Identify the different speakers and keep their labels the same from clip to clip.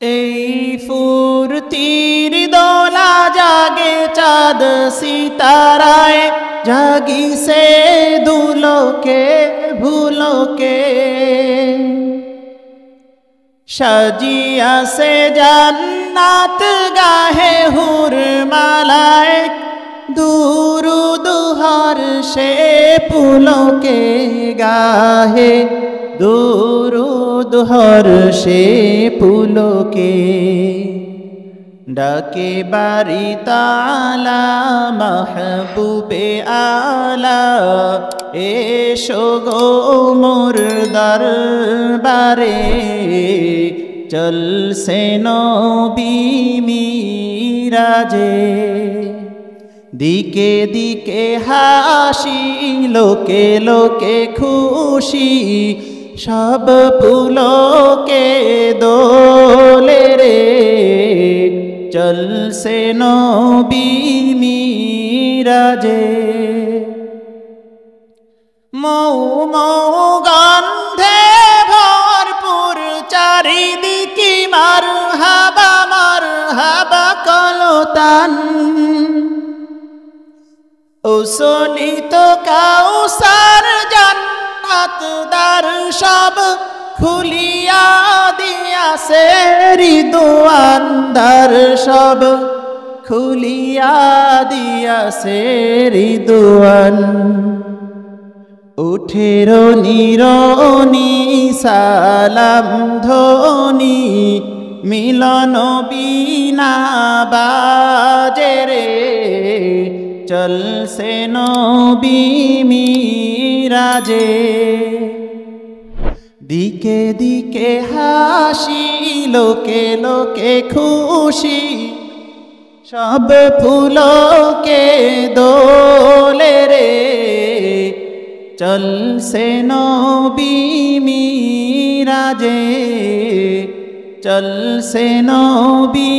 Speaker 1: এই ফুরতির দোলা জাগে চাঁদ সিতারায়, জাগিছে দুলোকে ভুলোকে। সাজিয়াছে জান্নাত গাহে হুর মালায়, দুরুদ হর্ষে পুলকে গাহে, দুরুদ হর্ষে পুলকে। ডাকে বারি তালা মাহবুবে আলা, এসো গো মোর দরবারে। চলছে নবী মিরাজে, দিকে দিকে হাসি, লোকে লোকে খুশি, সব পুলকে দোলে রে। চলছে নবী মিরাজে, মৌ মৌ গন্ধে ভরপুর চারিদিকে মারহাবা কলতান। উসনিত কাউসার জান্নাত দ্বার সব খুলিয়া দিয়াছে রিদওয়ান, দ্বার সব খুলিয়া দিয়াছে রিদওয়ান। উঠের নিরনি সালাম ধ্বনি, মিলন বিনা বাজে রে। চলছে নবী মিরাজে, দিকে দিকে হাসি, লোকে লোকে খুশি, সব ফুলকে দোলে রে। চলছে নবী মিরাজে, চলছে নবী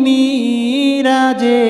Speaker 1: মিরাজে।